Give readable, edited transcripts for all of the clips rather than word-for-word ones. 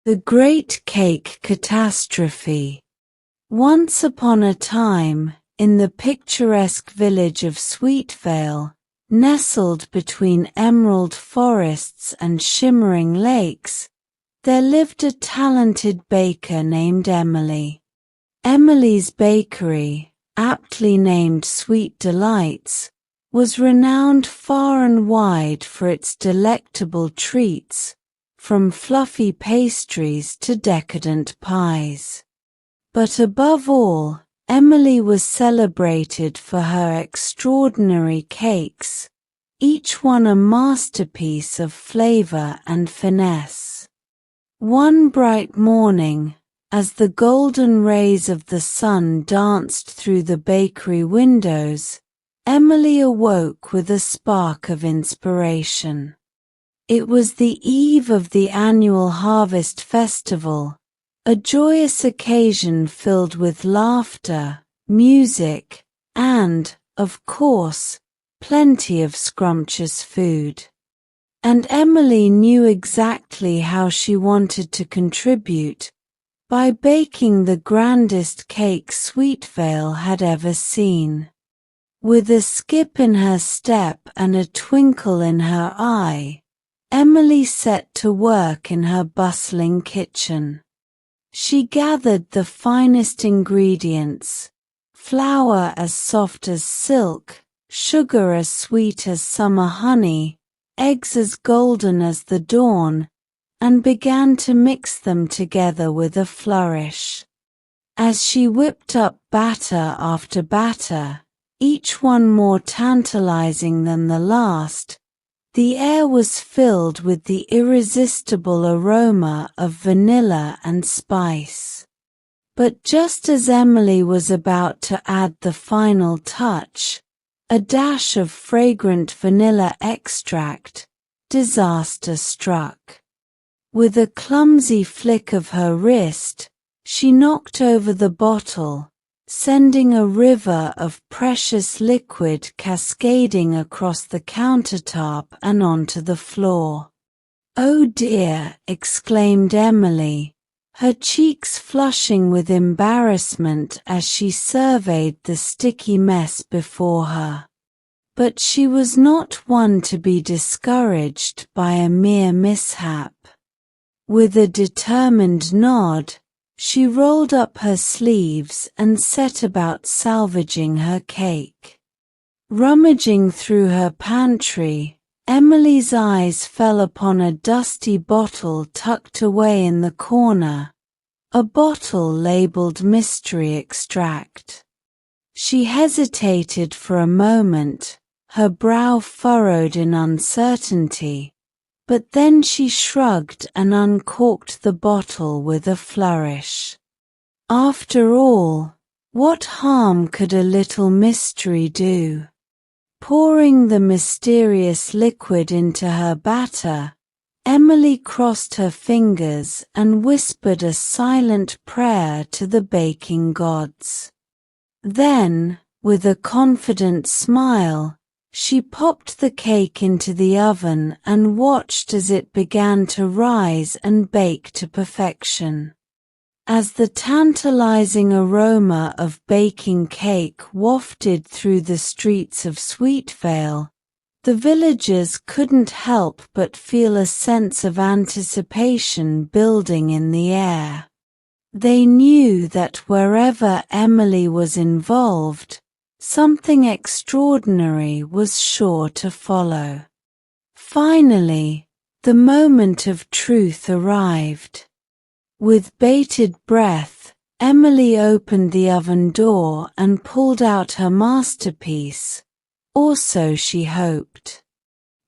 The Great Cake Catastrophe. Once upon a time, in the picturesque village of Sweetvale, nestled between emerald forests and shimmering lakes, there lived a talented baker named Emily. Emily's bakery, aptly named Sweet Delights, was renowned far and wide for its delectable treats, from fluffy pastries to decadent pies. But above all, Emily was celebrated for her extraordinary cakes, each one a masterpiece of flavor and finesse. One bright morning, as the golden rays of the sun danced through the bakery windows, Emily awoke with a spark of inspiration. It was the eve of the annual Harvest Festival, a joyous occasion filled with laughter, music, and, of course, plenty of scrumptious food. And Emily knew exactly how she wanted to contribute, by baking the grandest cake Sweetvale had ever seen. With a skip in her step and a twinkle in her eye, Emily set to work in her bustling kitchen. She gathered the finest ingredients, flour as soft as silk, sugar as sweet as summer honey, eggs as golden as the dawn, and began to mix them together with a flourish. As she whipped up batter after batter, each one more tantalizing than the last, the air was filled with the irresistible aroma of vanilla and spice. But just as Emily was about to add the final touch, a dash of fragrant vanilla extract, disaster struck. With a clumsy flick of her wrist, she knocked over the bottle, sending a river of precious liquid cascading across the countertop and onto the floor. "Oh dear!" exclaimed Emily, her cheeks flushing with embarrassment as she surveyed the sticky mess before her. But she was not one to be discouraged by a mere mishap. With a determined nod, she rolled up her sleeves and set about salvaging her cake. Rummaging through her pantry, Emily's eyes fell upon a dusty bottle tucked away in the corner, a bottle labeled Mystery Extract. She hesitated for a moment, her brow furrowed in uncertainty, but then she shrugged and uncorked the bottle with a flourish. After all, what harm could a little mystery do? Pouring the mysterious liquid into her batter, Emily crossed her fingers and whispered a silent prayer to the baking gods. Then, with a confident smile, she popped the cake into the oven and watched as it began to rise and bake to perfection. As the tantalizing aroma of baking cake wafted through the streets of Sweetvale, the villagers couldn't help but feel a sense of anticipation building in the air. They knew that wherever Emily was involved, something extraordinary was sure to follow. Finally, the moment of truth arrived. With bated breath, Emily opened the oven door and pulled out her masterpiece, or so she hoped.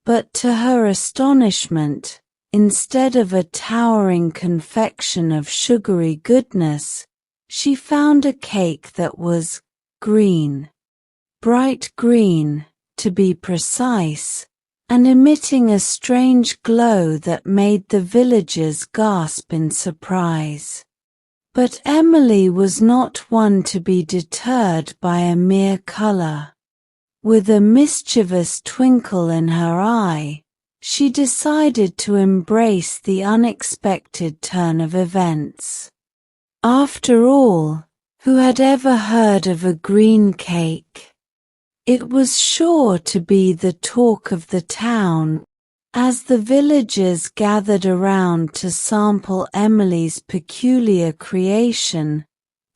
But to her astonishment, instead of a towering confection of sugary goodness, she found a cake that was green. Bright green, to be precise, and emitting a strange glow that made the villagers gasp in surprise. But Emily was not one to be deterred by a mere color. With a mischievous twinkle in her eye, she decided to embrace the unexpected turn of events. After all, who had ever heard of a green cake? It was sure to be the talk of the town. As the villagers gathered around to sample Emily's peculiar creation,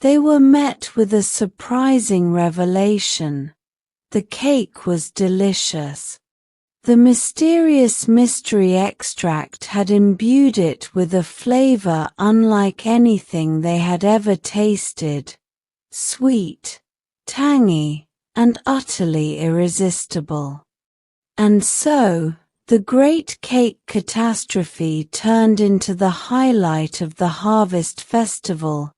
they were met with a surprising revelation. The cake was delicious. The mysterious mystery extract had imbued it with a flavor unlike anything they had ever tasted. Sweet, tangy, and utterly irresistible. And so, the great cake catastrophe turned into the highlight of the harvest festival,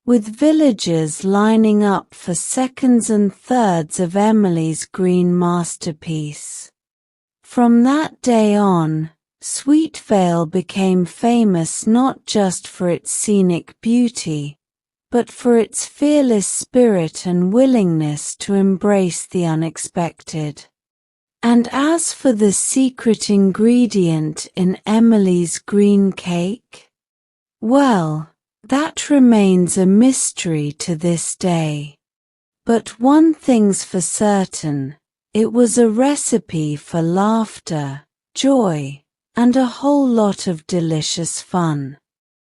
with villagers lining up for seconds and thirds of Emily's green masterpiece. From that day on, Sweetvale became famous not just for its scenic beauty, but for its fearless spirit and willingness to embrace the unexpected. And as for the secret ingredient in Emily's green cake? Well, that remains a mystery to this day. But one thing's for certain, it was a recipe for laughter, joy, and a whole lot of delicious fun.